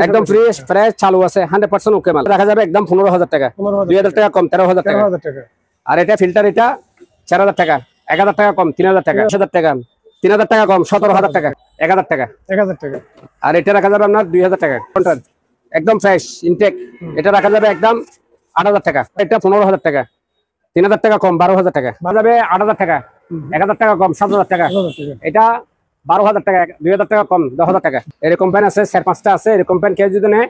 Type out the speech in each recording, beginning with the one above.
একদম fresh fresh চালু আছে 100% ওকে মাল রাখা যাবে একদম 15000 টাকা 2000 টাকা কম 13000 টাকা। আর এটা ফিল্টার এটা 4000 টাকা 1000 টাকা কম 3000 টাকা 1000 টাকা 3000 টাকা কম 17000 টাকা 1000 টাকা 1000 টাকা। আর এটা রাখা যাবে আপনার 2000 টাকা একদম ফ্রেশ ইনটেক। এটা রাখা যাবে একদম 8000 টাকা। এটা 15000 টাকা 3000 টাকা কম 12000 টাকা যাবে 8000 টাকা 1000 টাকা কম 7000 টাকা। এটা 12000 টাকা 2000 টাকা কম 10000 টাকা। এরকম প্যান আছে 4-5টা আছে এরকম প্যান কেউ যদি নেয়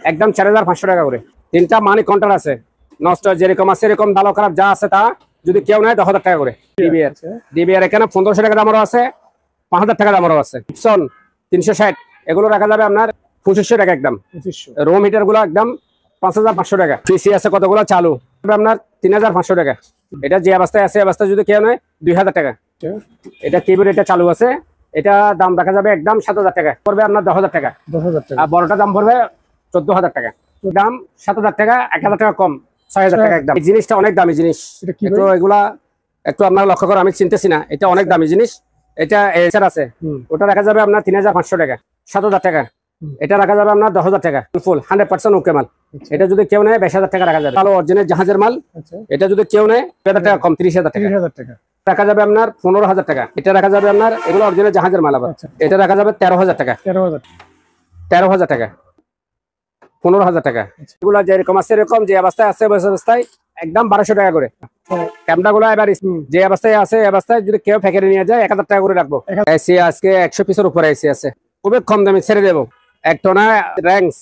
একদম 4500 টাকা করে। 3টা মানি কন্ট্রাক্ট আছে নষ্ট যেরকম আছে এরকম ভালো খারাপ যা আছে তা যদি কেউ নেয় 10000 টাকা করে। ডিবিআর এখানে 1500 টাকা দামেরও আছে 5000 টাকা দামেরও আছে। ইপসন 360 এগুলো রাখা যাবে আপনার 2500 টাকা একদম। রুম হিটার গুলো একদম 5500 টাকা। পিসি আছে কতগুলো চালু আপনার 3500 টাকা। এটা যে অবস্থায় আছে অবস্থায় যদি কেউ নেয় 2000 টাকা। এটা কিবোর্ড এটা চালু আছে এটা দাম রাখা যাবে একদম 7000 টাকা পড়বে আপনার 10000 টাকা। আর বড়টা দাম পড়বে 14000 টাকা। দাম 7000 টাকা 1000 টাকা কম 6000 টাকা একদম। এই জিনিসটা অনেক দামি জিনিস একটু এগুলা একটু আপনার লক্ষ্য করে আমি চিনতেছি না এটা অনেক দামি জিনিস। এটা এসআর আছে ওটা রাখা যাবে আপনার 3500 টাকা 7000 টাকা। এটা রাখা যাবে আপনার 10000 টাকা ফুল 100% ওকে মাল। এটা যদি কেউ নেয় 20000 টাকা রাখা যাবে ভালো অরিজিনাল জাহাজের মাল। এটা যদি কেউ নেয় 2000 টাকা কম 30000 টাকা রাখা যাবে আপনার 15000 টাকা। এটা রাখা যাবে আপনার এগুলো অরিজিনাল জাহাজের মাল আবার। এটা রাখা যাবে 13000 টাকা 13000 টাকা 15000 টাকা। এগুলো যেরকম আছে এরকম যে অবস্থায় আছে অবস্থায় একদম 1200 টাকা করে। ক্যামেরা গুলো এবার যে অবস্থায় আছে অবস্থায় যদি কেউ ফ্যাক্টরি নিয়ে যায় 1000 টাকা করে রাখবো। এসি আজকে 100 পিসের উপরে এসি আছে খুবই কম দামে ছেড়ে দেবো। একটনা র্যাঙ্কস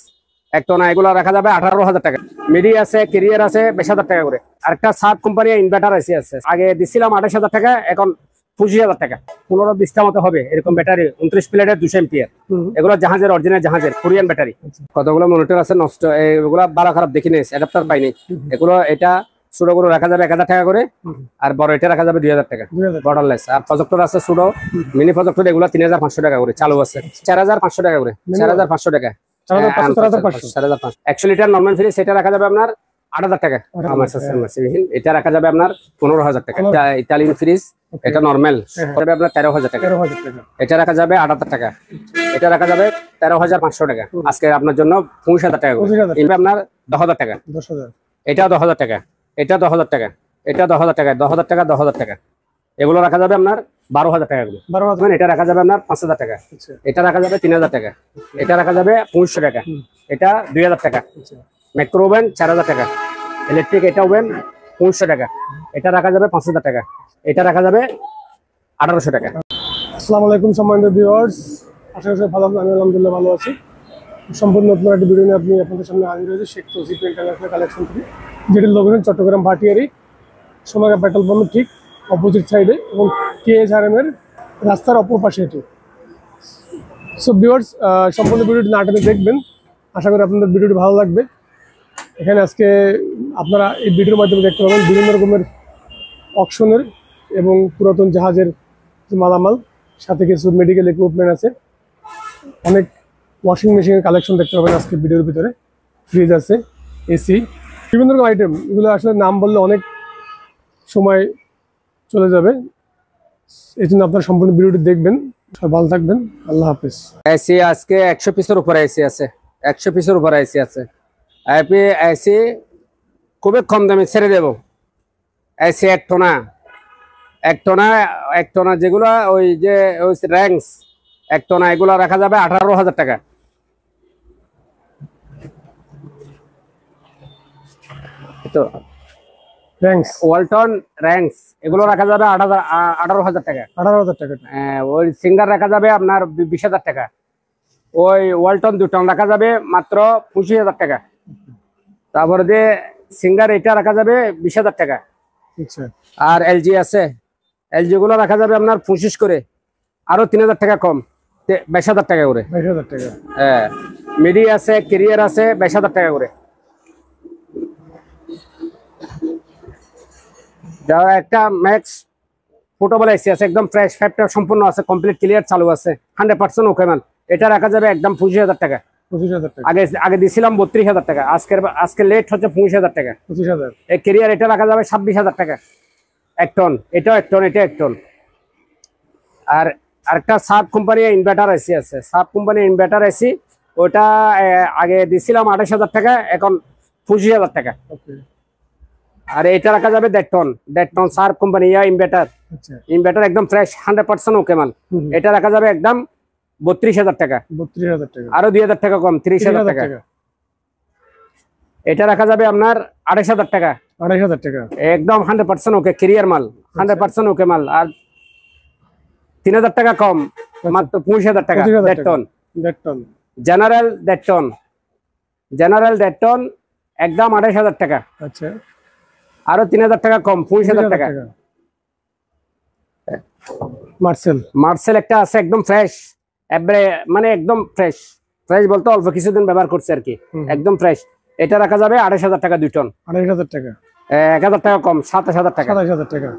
একটনা এগুলো রাখা যাবে 18000 টাকা। মিডি আছে ক্যারিয়ার আছে 20000 টাকা করে। আরেকটা সাব কোম্পানি ইনভার্টার এসি আছে আগে দিছিলাম 28000 টাকা এখন 25000 টাকা। 15-20টা মতো হবে এরকম ব্যাটারি 29 প্লেটের 200 এম্পিয়ার। এগুলো জাহাজের অরিজিনাল জাহাজের কোরিয়ান ব্যাটারি। কতগুলো মনিটর আছে নষ্ট এগুলো ভালো খারাপ দেখি নেই অ্যাডাপ্টার পাইনি এগুলো। এটা ছোটগুলো রাখা যাবে 1000 টাকা করে আর বড় এটা রাখা যাবে 2000 টাকা বর্ডারলেস। আর প্রজেক্টর আছে ছোট মিনি প্রজেক্টর এগুলো 3500 টাকা করে চালু আছে 4500 টাকা করে 4500 টাকা 100 লিটার নরমাল ফ্রিজ সেটা রাখা যাবে আপনার 8000 টাকা। এটা রাখা যাবে আপনার 15000 টাকা। ইতালিয়ান ফ্রিজ এটা নরমাল আপনার 13000 টাকা। এটা রাখা যাবে 8000 টাকা। এটা রাখা যাবে 13500 টাকা। আজকে আপনার জন্য 25000 টাকা আপনার 10000 টাকা। এটা 10000 টাকা এটা 10000 টাকা এটা 10000 টাকা 10000 টাকা 10000 টাকা। এগুলো রাখা যাবে আপনার 12000 টাকা করে। এটা রাখা যাবে আপনার 5000 টাকা। এটা রাখা যাবে 3000 টাকা। এটা রাখা যাবে 2500 টাকা। এটা 2000 টাকা। মাইক্রো ওভেন 4000 টাকা। ইলেকট্রিক এটা ওভেন 2500 টাকা। এটা রাখা যাবে 5000 টাকা। এটা রাখা যাবে 1800 টাকা। আসসালামু আলাইকুম সম্মানিত ভিউয়ার্স, আশা করি ভালো আছেন। আমি আলহামদুলিল্লাহ ভালো আছি। সম্পূর্ণ নতুন একটা ভিডিও নিয়ে আপনি আপনাদের সামনে হাজির হয়েছে শেখ তৌসিফ ইন্টারন্যাশনাল কালেকশন থেকে, যেটি লোকেশন চট্টগ্রাম ভাটিয়ারি সোনাগা পেট্রোল পাম্পের ঠিক অপোজিট সাইডে এবং KSRM এর রাস্তার অপর পাশে এটি। সো ভিউয়ার্স, সম্পূর্ণ ভিডিওটি না টেনে দেখবেন, আশা করি আপনাদের ভিডিওটি ভালো লাগবে। এখানে আজকে আপনারা এই ভিডিওর মাধ্যমে দেখতে পাবেন বিভিন্ন রকমের অকশনের এবং পুরাতন জাহাজের মালামাল, সাথে কিছু মেডিকেল ইকুইপমেন্ট আছে, অনেক ওয়াশিং মেশিনের কালেকশন দেখতে পাবেন আজকে ভিডিওর ভিতরে। ফ্রিজ আছে, এসি, বিভিন্ন রকম আইটেম, এগুলো আসলে নাম বললে অনেক সময় চলে যাবে। এই জন্য আপনারা সম্পূর্ণ ভিডিওটি দেখবেন। সবাই ভালো থাকবেন, আল্লাহ হাফেজ। এসি আজকে 100 পিসের উপরে এসি আছে 100 পিসের উপরে এসি আছে। এসি খুবই কম দামে ছেড়ে দেব। এসি এক টনা যেগুলো ওই যে ওই র্যাঙ্কস 1 টনা এগুলো রাখা যাবে 18000 টাকা। তো ওয়ালটন র্যাঙ্কস এগুলো রাখা যাবে 18000 টাকা। 18000 টাকা। ওই সিঙ্গার রাখা যাবে আপনার 20000 টাকা। ওই ওয়ালটন 2 টন রাখা যাবে মাত্র 25000 টাকা। তারপরে যে সিঙ্গার এটা রাখা যাবে 20000 টাকা। আর এলজি আছে, এলজি গুলো রাখা যাবে আপনার 25 করে, আরো 3000 টাকা কম 22000 টাকা করে। 22000 টাকা। হ্যাঁ, মিডি আছে, ক্যারিয়ার আছে 22000 টাকা করে। যারা একটা ম্যাক্স পোর্টেবল এসি আছে একদম ফ্রেশ, ফ্যাক্টর সম্পূর্ণ আছে, কমপ্লিট ক্লিয়ার চালু আছে, 100% ওকে মাল। এটা রাখা যাবে একদম 25000 টাকা। 25000 টাকা। আগে দিছিলাম 32000 টাকা, আজকে লেট হচ্ছে 25000 টাকা। 25000। এই ক্যারিয়ার এটা রাখা যাবে 26000 টাকা। 1 টন, এটা 1 টন, এটা 1 টন। আর আরেকটা সাব কোম্পানি ইনভার্টার এসি আছে, সাব কোম্পানি ইনভার্টার এসি ওটা আগে দিছিলাম 28,000 টাকা, এখন 25,000 টাকা। ওকে। আর এটা রাখা যাবে 1.5 টন সার্ফ কোম্পানি ইনভার্টার। আচ্ছা। ইনভার্টার একদম ফ্রেশ 100% ওকে মাল। এটা রাখা যাবে একদম 32,000 টাকা। 32,000 টাকা। আরো 2,000 টাকা কম, 30,000 টাকা। এটা রাখা যাবে আপনার 28,000 টাকা। 28,000 টাকা একদম 100% ওকে ক্যারিয়ার মাল, 100% ওকে মাল। আর 3,000 টাকা কম, মাত্র 25,000 টাকা। 1.5 ton. 1.5 ton general 1.5 ton. General 1.5 ton একদম 28,000 টাকা। আচ্ছা। আরো 3,000 টাকা কম, 25,000 টাকা। মার্সেল। মার্সেল একটা আছে একদম ফ্রেশ, একবারে মানে একদম ফ্রেশ। ফ্রেশ বলতে অল্প কিছুদিন ব্যবহার করছে আর কি, একদম ফ্রেশ। এটা রাখা যাবে 28,000 টাকা 2 টন। 28,000 টাকা। 1,000 টাকা কম, 27,000 টাকা। 27,000 টাকা।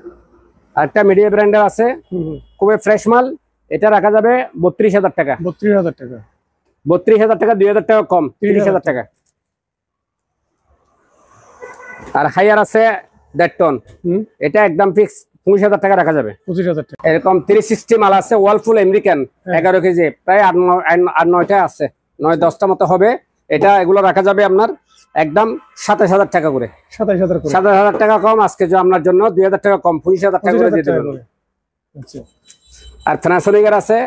আর একটা মিডিয়া ব্র্যান্ডের আছে, খুবই ফ্রেশ মাল। এটা রাখা যাবে 32,000 টাকা। 32,000 টাকা। 32,000 টাকা, 2,000 টাকা কম, 30,000 টাকা। আর হাইয়ার আছে 1.5 টন। এটা একদম ফিক্স 25,000 টাকা রাখা যাবে। 25,000 টাকা। এরকম 360 মাল আছে, ওয়ালফুল আমেরিকান 11 কেজি, প্রায় 8-9টা আছে, 9-10টা মতো হবে। এটা এগুলো রাখা যাবে আপনার একদম 27,000 টাকা করে। 27,000 করে। 27,000 টাকা কম, আজকে যে আপনার জন্য 2,000 টাকা কম, 25,000 টাকা করে দিয়ে দেবেন। আচ্ছা। আর ফ্যানাসোনিক এর আছে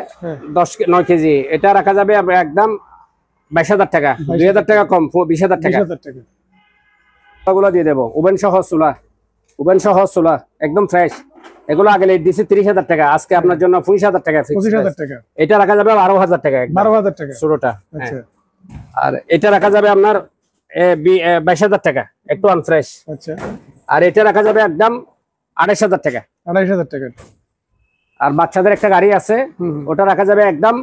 9 কেজি, এটা রাখা যাবে একদম 22,000 টাকা, 2,000 টাকা কম, 20,000 টাকা। 20,000 টাকা এগুলো দিয়ে দেবো। ওভেন সহ চুলা, ওভেন সহ চুলা একদম ফ্রেশ। এগুলো আগে লেট দিছি 30,000 টাকা, আজকে আপনার জন্য 25,000 টাকা। 25,000 টাকা। এটা রাখা যাবে 12,000 টাকা। 12,000 টাকা ছোটটা। আচ্ছা। আর এটা রাখা যাবে আপনার 22,000 টাকা, একটু আনফ্রেশ। আচ্ছা। আর এটা রাখা যাবে একদম 28,000 টাকা। 28,000 টাকা। আর বাচ্চাদের একটা গাড়ি আছে, ওটা রাখা যাবে একদম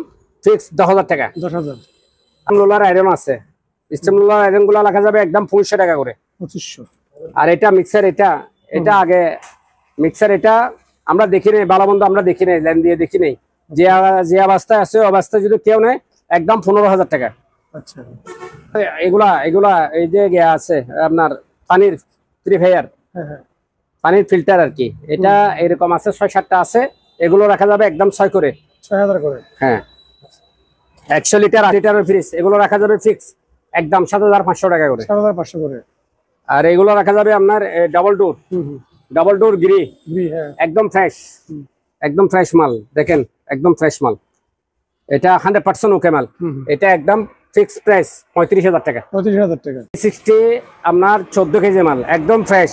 ফিক্স 10,000 টাকা। 10,000। রোলার আয়রন আছে, স্টিম রোলার আয়রন গুলো রাখা যাবে একদম 2500 টাকা করে। 2500। আর এটা মিক্সার, এটা আগে মিক্সার, এটা আমরা দেখি নাই, ভালো মন্দ আমরা দেখি নাই, ল্যান্ড দিয়ে দেখি নাই। যে অবস্থায় আছে অবস্থায় যদি কেউ নেয় একদম 15,000 টাকা। আচ্ছা। এগুলা এই যে আছে আপনার পানির প্রিফায়ার, পানির ফিল্টার আর কি। এটা এরকম আছে 6-7টা আছে, এগুলো রাখা যাবে একদম 6 করে। 6,000 করে। হ্যাঁ। 100 লিটার 8 লিটারের ফ্রিজ, এগুলো রাখা যাবে ফিক্স একদম 7,500 টাকা করে। 7,500 করে। আর এগুলো রাখা যাবে আপনার ডাবল ডোর গ্রি, একদম ফ্রেশ, একদম ফ্রেশ মাল। দেখেন একদম ফ্রেশ মাল, এটা 100% ওকে মাল। এটা একদম ফিক্স প্রাইস 35,000 টাকা। 35,000 টাকা। 360 আপনার 14 কেজি মাল, একদম ফ্রেশ।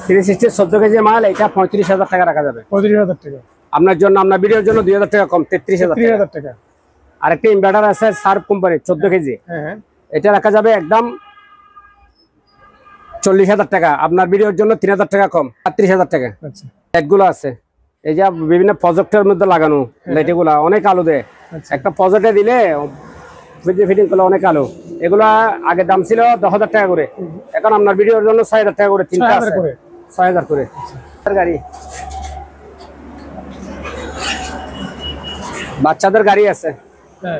360 14 কেজি মাল, এটা 35,000 টাকা রাখা যাবে। 35,000 টাকা আপনার জন্য, আপনার ভিডিওর জন্য 2,000 টাকা কম, 33,000 টাকা। আরেকটা ইনভার্টার আছে সার্ফ কোম্পানি 14 কেজি, এটা রাখা যাবে একদম 40,000 টাকা। আপনার ভিডিওর জন্য 3,000 টাকা কম, 38,000 টাকা। আচ্ছা। লাইটগুলো আছে, এই যে বিভিন্ন প্রজেক্টের মধ্যে লাগানো লাইট, এগুলা অনেক আলো দেয়। একটা প্রজেক্টে দিলে ফিটিং করলে অনেক আলো। এগুলা আগে দাম ছিল 10,000 টাকা করে, এখন আপনার ভিডিওর জন্য 6,000 টাকা করে। 3টা আছে 6,000 করে। গাড়ি, বাচ্চাদের গাড়ি আছে,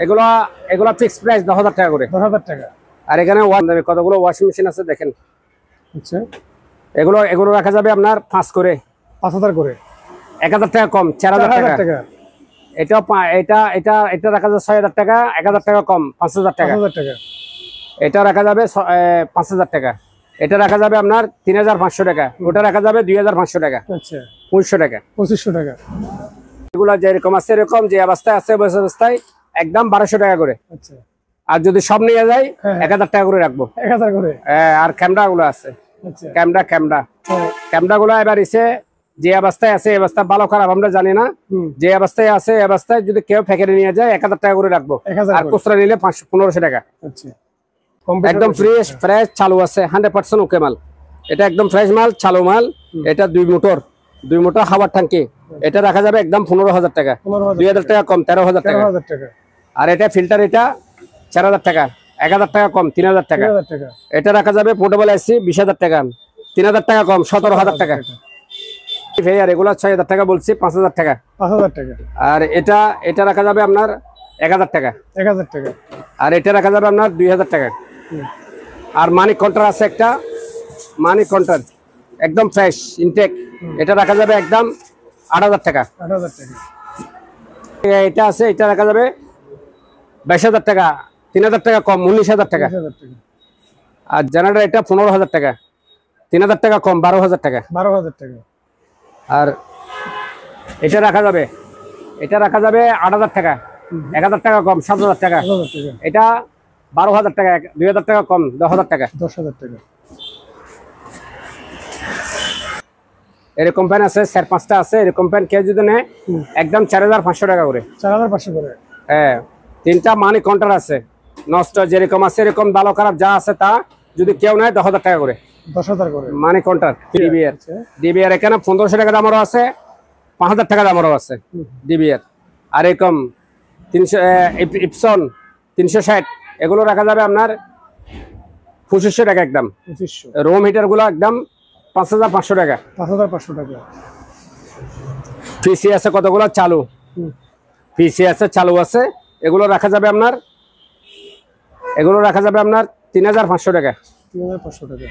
এগুলা ফিক্স প্রাইস 10,000 টাকা করে। 10,000 টাকা। আর এখানে কতগুলো ওয়াশিং মেশিন আছে দেখেন। আচ্ছা। এগুলো রাখা যাবে আপনার 5 করে। 5,000 করে। 1,000 টাকা কম, 4,000 টাকা। এটা রাখা যাবে 6,000 টাকা, 1,000 টাকা কম, 5,000 টাকা। এটা রাখা যাবে 5,000 টাকা। এটা রাখা যাবে আপনার 3,500 টাকা। ওটা রাখা যাবে 2,500 টাকা। আচ্ছা। 2500 টাকা। 2500 টাকা। এগুলা যেরকম আছে এরকম, যে অবস্থায় আছে ওই অবস্থায় একদম 1,200 টাকা করে। আচ্ছা। আর যদি সব নিয়ে যায় 1,000 টাকা করে রাখবো। 1,000 করে। আর ক্যামেরা গুলো আছে, ক্যামেরা গুলো এবার এসে যে অবস্থায় আছে, অবস্থা ভালো খারাপ আমরা জানি না, যে অবস্থায় আছে এই অবস্থায় যদি কেউ ফেকেরে নিয়ে যায় 1,000 টাকা করে রাখবো। আর খুচরা নিলে 1500 টাকা। একদম ফ্রেশ চালু আছে, 100% ওকে মাল। এটা একদম ফ্রেশ মাল, চালু মাল। এটা 2 মোটর হাওয়ার ট্যাঙ্কি, এটা রাখা যাবে একদম 15,000 টাকা। 2,000 টাকা কম, 13,000 টাকা। আর এটা ফিল্টার, এটা 4,000 টাকা, 1,000 টাকা কম, 3,000 টাকা। এটা রাখা যাবে পোর্টেবল এসি 20,000 টাকা, 3,000 টাকা কম, 17,000 টাকা। এগুলা 6,000 টাকা বলছি, 5,000 টাকা। আর এটা রাখা যাবে আপনার 1,000 টাকা। আর এটা রাখা যাবে আপনার 2,000 টাকা। আর মানি কাউন্টার আছে একটা, মানি কাউন্টার একদম ফ্রেশ ইনটেক, এটা রাখা যাবে একদম 8,000 টাকা। এটা আছে, এটা রাখা যাবে 22,000 টাকা, 3,000 টাকা কম 19,000 টাকা। 19,000 টাকা। আর জেনারেটর এটা 15,000 টাকা, 3,000 টাকা কম 12,000 টাকা। 12,000 টাকা। আর এটা রাখা যাবে, এটা রাখা যাবে 8,000 টাকা, 1,000 টাকা কম 7,000 টাকা। 7,000 টাকা। এটা 12,000 টাকা, 2,000 টাকা কম 10,000 টাকা। 10,000 টাকা। এরকম ফ্যান আছে, 4-5টা আছে এরকম ফ্যান। কেউ যদি নেয় একদম 4,500 টাকা করে। 4,500 করে। হ্যাঁ, 3টা মানি কাউন্টার আছে, নষ্ট যেরকম আছে এরকম ভালো খারাপ যা আছে তা যদি কেউ নেয় 10,000 টাকা করে 10,000 করে মানি কাউন্টার। ডিবিআর, ডিবিআর এখানে 1,500 টাকা দামেরও আছে, 5,000 টাকা দামেরও আছে ডিবিআর। আর এরকম 300 ইপসন 360 এগুলো রাখা যাবে আপনার 2500 টাকা একদম। 2500। রুম হিটার গুলো একদম 5,500 টাকা। 5,500 টাকা। পিসি আছে কতগুলো চালু, পিসি আছে চালু আছে, এগুলো রাখা যাবে আপনার, এগুলো রাখা যাবে আপনার 3,500 টাকা। 3,500 টাকা।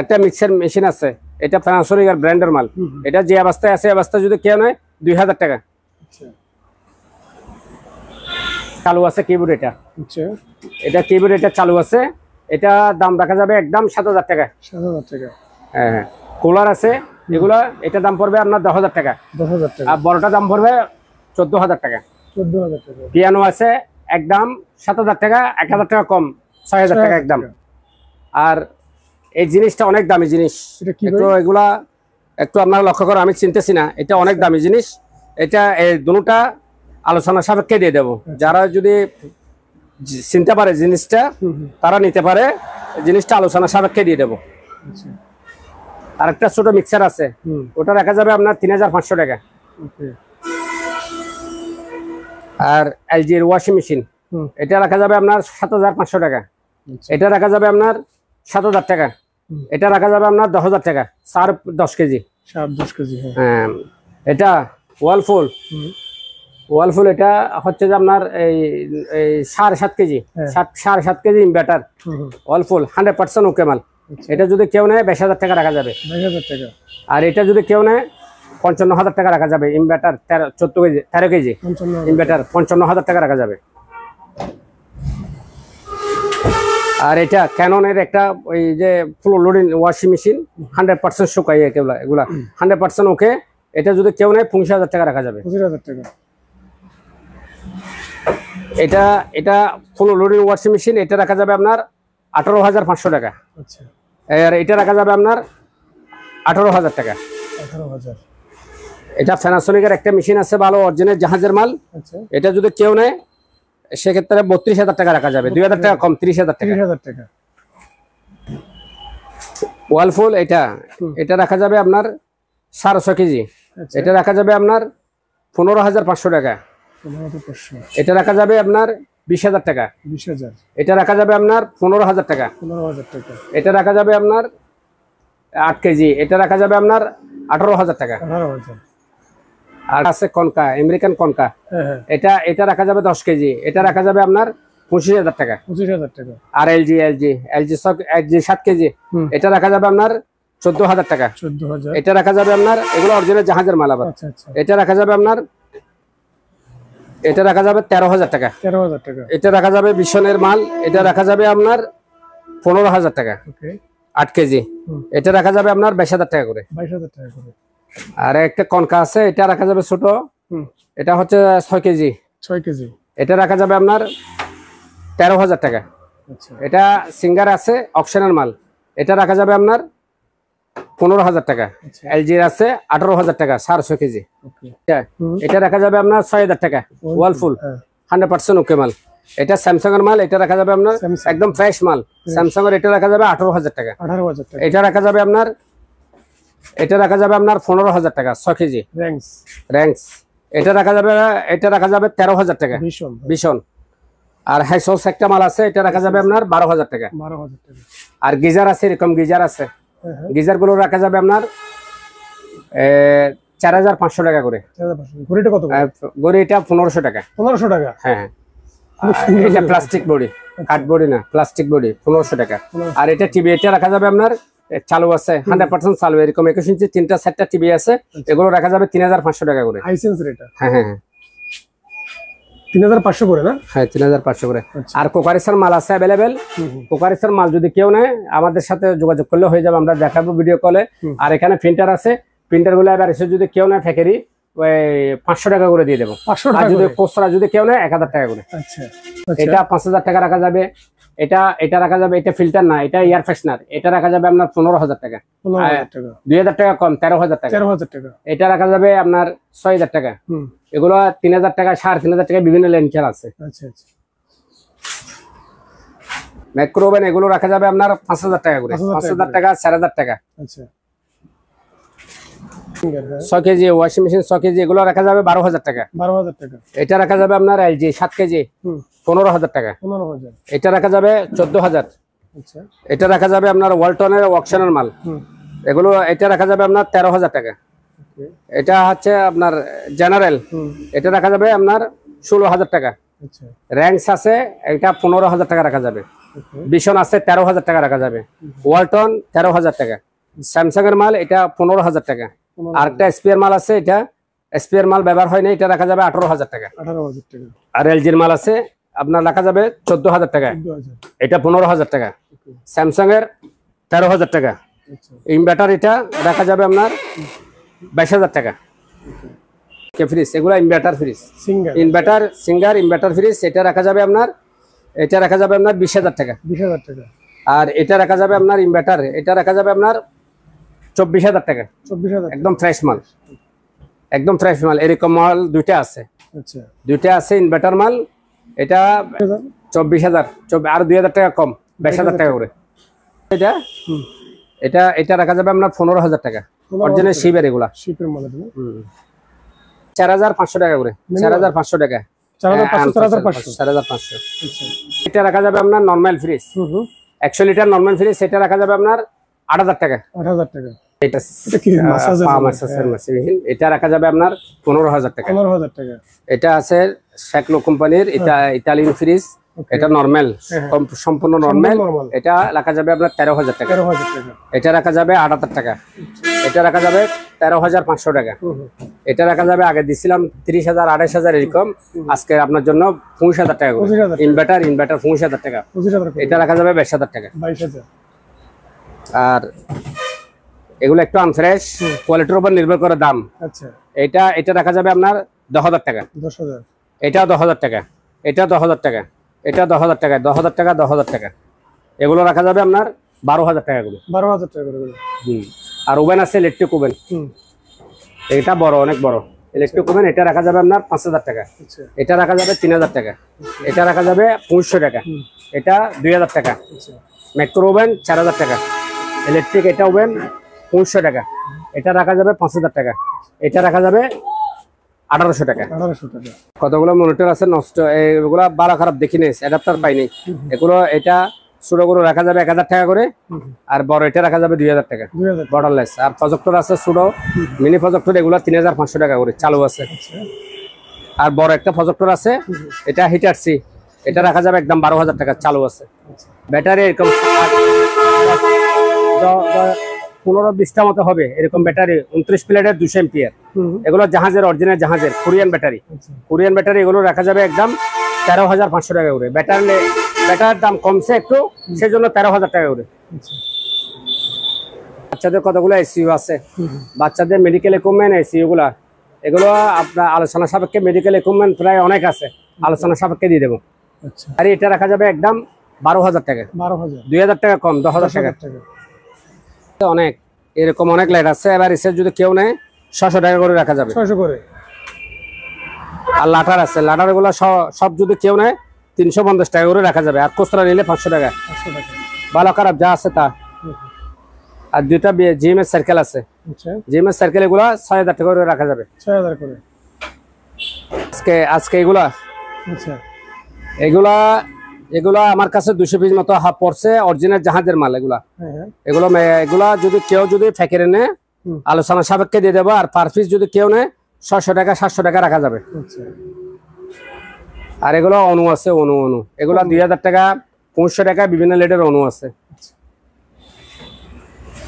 একটা মিক্সার মেশিন আছে, এটা প্যানাসোনিক আর ব্র্যান্ডের মাল। এটা যে অবস্থায় আছে অবস্থায় যদি কেউ নেয় 2,000 টাকা। আচ্ছা চালু আছে কিবোর্ড, এটা আচ্ছা, এটা কিবোর্ড এটা চালু আছে, এটা দাম রাখা যাবে একদম 7,000 টাকা। 7,000 টাকা। হ্যাঁ হ্যাঁ, কুলার আছে এগুলো, এটা দাম পড়বে আপনার 10,000 টাকা। 10,000 টাকা। আর বড়টা দাম পড়বে 14,000 টাকা। 14,000 টাকা। পিয়ানো আছে একদম 7,000 টাকা, 1,000 টাকা কম 6,000 টাকা একদম। আর এই জিনিসটা অনেক দামি জিনিস, এটা কি একটু এগুলা একটু আপনারা লক্ষ্য করে, আমি চিনতেছি না, এটা অনেক দামি জিনিস। এটা এই দুটোটা আলোচনা সাপেক্ষে দিয়ে দেবো, যারা যদি চিনতে পারে জিনিসটা তারা নিতে পারে, জিনিসটা আলোচনা সাপেক্ষে দিয়ে দেবো। আচ্ছা। আর একটা ছোট মিক্সার আছে, ওটা রাখা যাবে আপনার 3,500 টাকা। ওকে। আর এলজির ওয়াশিং মেশিন, এটা রাখা যাবে আপনার 7,500 টাকা। এটা রাখা যাবে আপনার 7,000 টাকা। এটা রাখা যাবে আপনার 10,000 টাকা। সার 10 কেজি। সার 10 কেজি। হ্যাঁ, এটা ওয়ালফুল, ওয়ালফুল এটা হচ্ছে যে আপনার এই 7.5 কেজি, 7.5 কেজি ইনভার্টার ওয়ালফুল 100% ওকে মাল। এটা যদি কেউ নেয় 20,000 টাকা রাখা যাবে। 20,000 টাকা। আর এটা যদি কেউ নেয় 55,000 টাকা রাখা যাবে। ইনভার্টার 13 কেজি ইনভার্টার 55,000 টাকা রাখা যাবে। আর এটা ক্যাননের একটা ওই যে ফুল লোডিং ওয়াশিং মেশিন 100% শুকাই, এগুলা 100% ওকে। এটা যদি কেউ নেয় 25,000 টাকা রাখা যাবে। 25,000 টাকা। এটা এটা ফুল লোডিং ওয়াশিং মেশিন, এটা রাখা যাবে আপনার 18,500 টাকা। আচ্ছা। আর এটা রাখা যাবে আপনার 18,000 টাকা। 18,000। এটা প্যানাসোনিকের একটা মেশিন আছে ভালো অরিজিনাল জাহাজের মাল। আচ্ছা। এটা যদি কেউ নেয় সেক্ষেত্রে 32,000 টাকা রাখা যাবে। 2,000 টাকা কম 30,000 টাকা। 30,000 টাকা। ওয়ালফুল এটা, এটা রাখা যাবে আপনার 6.5 কেজি। আচ্ছা। এটা রাখা যাবে আপনার 15,500 টাকা। 15,500। এটা রাখা যাবে আপনার 20,000 টাকা। 20,000। এটা রাখা যাবে আপনার 15,000 টাকা। 15,000 টাকা। এটা রাখা যাবে আপনার 8 কেজি। এটা রাখা যাবে আপনার 18,000 টাকা। 18,000। আর আছে কনকা, আমেরিকান কনকা, হ্যাঁ। এটা এটা রাখা যাবে 10 কেজি। এটা রাখা যাবে আপনার 25,000 টাকা। 25,000 টাকা। আর এলজি 7 কেজি, এটা রাখা যাবে আপনার 14,000 টাকা। 14,000। এটা রাখা যাবে আপনার, এগুলো অরিজিনাল জাহাজের মাল আবার। আচ্ছা আচ্ছা। এটা রাখা যাবে আপনার, এটা রাখা যাবে 13,000 টাকা। 13,000 টাকা। এটা রাখা যাবে বিশনের মাল, এটা রাখা যাবে আপনার 15,000 টাকা। ওকে। 8 কেজি। এটা রাখা যাবে আপনার 22,000 টাকা করে। 22,000 টাকা করে। আর একটা কনকা আছে, এটা রাখা যাবে ছোট, এটা হচ্ছে 6 কেজি। 6 কেজি। এটা রাখা যাবে আপনার 13,000 টাকা। আচ্ছা। এটা সিঙ্গার আছে অপশনাল মাল, এটা রাখা যাবে আপনার 15,000 টাকা। এলজির আছে 18,000 টাকা, 6.5 কেজি। ওকে। এটা রাখা যাবে আপনার 6,000 টাকা। ওয়ালফুল 100% ওকে মাল। এটা স্যামসাং এর মাল, এটা রাখা যাবে আপনার একদম ফ্রেশ মাল স্যামসাং এর। এটা রাখা যাবে 18,000 টাকা। 18,000 টাকা। এটা রাখা যাবে আপনার, এটা রাখা যাবে আপনার 15,000 টাকা। 6 কেজি র্যাঙ্কস। এটা রাখা যাবে, এটা রাখা যাবে 13,000 টাকা। ভীষণ। আর হাইসোলস একটা মাল আছে, এটা রাখা যাবে আপনার 12,000 টাকা। 12,000 টাকা। আর গিজার আছে, এরকম গিজার আছে, গিজার গুলো রাখা যাবে আপনার 4,500 টাকা করে। ঘড়িটা কত? গড়ি এটা 1500 টাকা। 1500 টাকা। হ্যাঁ, এটা প্লাস্টিক বডি, কাঠ বডি না, প্লাস্টিক বডি, 1500 টাকা। আর এটা টিভি, এটা রাখা যাবে আপনার চালু আছে 100% চালু, এরকম 21 ইঞ্চি 3টা 4টা টিভি আছে, এগুলো রাখা যাবে 3,500 টাকা করে। Hisense rate. হ্যাঁ হ্যাঁ হ্যাঁ। 3500 করে না? হ্যাঁ 3500 করে। আর কোকারিসের মাল আছে অ্যাভেলেবেল। কোকারিসের মাল যদি কেউ নেয় আমাদের সাথে যোগাযোগ করলে হয়ে যাবে, আমরা দেখাবো ভিডিও কলে। আর এখানে প্রিন্টার আছে, প্রিন্টার গুলো এবার এসে যদি কেউ নেয় ফ্যাক্টরি ওই 500 টাকা করে দিয়ে দেবো। 500 আর টাকা যদি করে? খুচরা যদি কেউ নেয় 1000 টাকা করে। আচ্ছা এটা 5000 টাকা রাখা যাবে। এটা রাখা যাবে, এটা ফিল্টার না, এটা এয়ার ফ্রেশনার, এটা রাখা যাবে আপনার 15000 টাকা। 15000 টাকা। 2000 টাকা কম, 13000 টাকা। 13000 টাকা। এটা রাখা যাবে আপনার 6000 টাকা। এগুলো 3000 টাকা, 3500 টাকা, বিভিন্ন লেন্সের আছে। আচ্ছা আচ্ছা। ম্যাক্রো ওভেন এগুলো রাখা যাবে আপনার 5000 টাকা করে। 5000 টাকা, 4000 টাকা। আচ্ছা। 6 কেজি ওয়াশিং মেশিন 6 কেজি এগুলো রাখা যাবে 12000 টাকা। 12000 টাকা। এটা রাখা যাবে আপনার এলজি 7 কেজি 15000 টাকা। 15000। এটা রাখা যাবে 14000। আচ্ছা। এটা রাখা যাবে আপনার ওয়ালটনের অকশনের মাল। এগুলো এটা রাখা যাবে আপনার 13000 টাকা। এটা হচ্ছে আপনার জেনারেল, এটা রাখা যাবে আপনার 16000 টাকা। আচ্ছা। র্যাঙ্কস আছে, এটা 15000 টাকা রাখা যাবে। বিশন আছে 13000 টাকা রাখা যাবে। ওয়ালটন 13000 টাকা। স্যামসাং এর মাল এটা 15000 টাকা। আর একটা স্পিয়ার মাল আছে, এটা স্পিয়ার মাল ব্যবহার হয় না, এটা রাখা যাবে 18000 টাকা। 18000 টাকা। আর এলজির মাল আছে আপনার রাখা যাবে 14000 টাকা। 14000। এটা 15000 টাকা। স্যামসাং এর 13000 টাকা। আচ্ছা। ইনভার্টার এটা রাখা যাবে আপনার 22000 টাকা। কে ফ্রিজ এগুলা inverter fridge, single inverter singer inverter fridge, এটা রাখা যাবে আপনার 20000 টাকা। 20000 টাকা। আর এটা রাখা যাবে আপনার ইনভার্টার, এটা রাখা যাবে আপনার 24000 টাকা। 24000। একদম ফ্রেশ মাল, একদম ফ্রেশ মাল। এরকম মাল দুইটা আছে। আচ্ছা। দুইটা আছে ইনভার্টার মাল, এটা 24000, আর 2000 টাকা কম, 22000 টাকা করে। এটা রাখা যাবে আপনার 15000 টাকা। অরিজিনাল শিপের এগুলা, শিপের মাল এগুলো। 4500 টাকা করে। 4500 টাকা। 4500। 4500। আচ্ছা। এটা রাখা যাবে আপনার normal fridge 100 litre normal fridge, এটা রাখা যাবে আপনার 8000 টাকা। 8000 টাকা। এটা কি মাসাজের? মাসাজের মেশিন, এটা রাখা যাবে আপনার 15000 টাকা। 15000 টাকা। এটা আছে শেকলো কোম্পানির, এটা ইতালিয়ান ফ্রিজ, এটা নরমাল, সম্পূর্ণ নরমাল। এটা রাখা যাবে আপনার 13000 টাকা। 13000 টাকা। এটা রাখা যাবে 8000 টাকা। এটা রাখা যাবে 13500 টাকা। এটা রাখা যাবে, আগে দিছিলাম 30000 28000 এরকম, আজকে আপনার জন্য 25000 টাকা করে। 25000 ইনভার্টার 25000 টাকা। 25000 টাকা। এটা রাখা যাবে 22000 টাকা। 22000। আর এগুলো একটু আনফ্রেশ, কোয়ালিটির উপর নির্ভর করে দাম। আচ্ছা। এটা রাখা যাবে আপনার 10000 টাকা। 10000। এটা 10000 টাকা। এটা 10000 টাকা। এটা 10000 টাকা। 10000 টাকা, 10000 টাকা। এগুলো রাখা যাবে আপনার 12000 টাকা করে। 12000 টাকা করে। আর ওভেন আছে ইলেকট্রিক ওভেন, এটা বড়, অনেক বড় ইলেকট্রিক ওভেন, এটা রাখা যাবে আপনার 5000 টাকা। আচ্ছা। এটা রাখা যাবে 3000 টাকা। এটা রাখা যাবে 2500 টাকা। এটা 2000 টাকা। আচ্ছা। মাইক্রো ওভেন 4000 টাকা। ইলেকট্রিক এটা ওভেন 2500 টাকা। এটা রাখা যাবে 5000 টাকা। এটা রাখা যাবে 1800 টাকা। 1800 টাকা। কতগুলো মনিটর আছে নষ্ট, এগুলো ভালো খারাপ দেখি নেই, অ্যাডাপ্টার পাইনি এগুলো। এটা ছোটগুলো রাখা যাবে 1000 টাকা করে, আর বড় এটা রাখা যাবে 2000 টাকা। 2000। বর্ডারলেস। আর প্রজেক্টর আছে ছোট মিনি প্রজেক্টর, এগুলো 3500 টাকা করে চালু আছে। আর বড় একটা প্রজেক্টর আছে, এটা হিটারসি, এটা রাখা যাবে একদম 12000 টাকা, চালু আছে। ব্যাটারি এরকম 15-20টা মতো হবে এরকম ব্যাটারি, 29 প্লেটের 200 এম্পিয়ার। এগুলো জাহাজের, অরিজিনাল জাহাজের কোরিয়ান ব্যাটারি। কোরিয়ান ব্যাটারি এগুলো রাখা যাবে একদম 13500 টাকা করে। ব্যাটারির দাম কমছে একটু, সেজন্য 13000 টাকা করে। বাচ্চাদের কতগুলো এসিউ আছে, বাচ্চাদের মেডিকেল ইকুইপমেন্ট এসিউ গুলা, এগুলো আপনার আলোচনা সাপেক্ষে মেডিকেল ইকুইপমেন্ট প্রায় অনেক আছে, আলোচনা সাপেক্ষে দিয়ে দেবো। আচ্ছা। আর এটা রাখা যাবে একদম 12000 টাকা। 12000। 2000 টাকা কম, 10000 টাকা। অনেক এরকম অনেক লাইট আছে। এবার এসে যদি কেউ নেয় 600 টাকা করে রাখা যাবে। 600 করে। আর লাটার আছে, লাটার গুলো সব যদি কেউ নেয় 350 টাকা করে রাখা যাবে। আর খুচরা নিলে 500 টাকা। 500 টাকা। ভালো খারাপ যা আছে তা। আর দুইটা জিএমএস সার্কেল আছে, আচ্ছা। জিএমএস সার্কেল এগুলা 6000 টাকা করে রাখা যাবে। 6000 করে। আজকে এগুলা, আচ্ছা। এগুলা আমার কাছে 200 পিস মতো পড়ছে, অরিজিনাল জাহাজের মাল এগুলা। এগুলা যদি কেউ ফ্যাক্টরি নেয় আলোচনা সাপেক্ষে দিয়ে দেবো। আর পার পিস যদি কেউ নেয় 600 টাকা 700 টাকা রাখা যাবে। আচ্ছা। আর এগুলো অনু আছে, অনু এগুলা 2000 টাকা 500 টাকা, বিভিন্ন লেডের অনু আছে।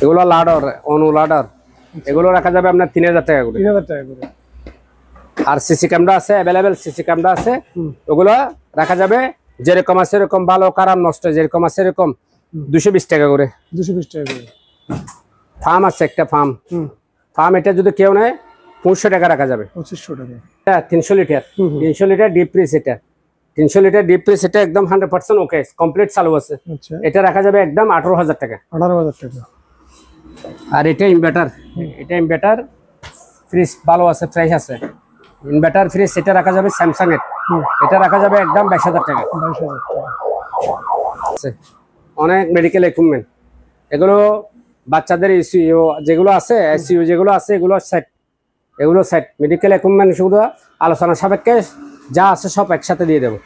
এগুলো লাডার, অনু লাডার, এগুলো রাখা যাবে আপনার 3000 টাকা করে। 3000 টাকা করে। আর সিসি ক্যামেরা আছে, অ্যাভেলেবেল সিসি ক্যামেরা আছে, ওগুলো রাখা যাবে যেরকম আছে এরকম, ভালো খারাপ নষ্ট যেরকম আছে এরকম 220 টাকা করে। 220 টাকা করে। ফার্ম আছে একটা ফার্ম এটা যদি কেউ নেয় 500 টাকা রাখা যাবে। 2500 টাকা। 300 লিটার, 300 লিটার ডিপ ফ্রিজ, এটা 300 লিটার ডিপ ফ্রিজ, এটা একদম 100% ওকে, কমপ্লিট চালু আছে। আচ্ছা, এটা রাখা যাবে একদম 18,000 টাকা। 18,000 টাকা। আর এটা ইনভার্টার ফ্রিজ ভালো আছে, ফ্রেশ আছে, ইনভার্টার ফ্রিজ, এটা রাখা যাবে স্যামসাং এর, এটা রাখা যাবে একদম 22,000 টাকা। 22,000 টাকা। আছে অনেক মেডিকেল ইকুইপমেন্ট, এগুলো বাচ্চাদের ইসিইউ যেগুলো আছে, এসইউ যেগুলো আছে, এগুলো সেট মেডিকেল ইকুইপমেন্ট, শুধু আলোচনা সাপেক্ষে যা আছে সব একসাথে দিয়ে দেবো।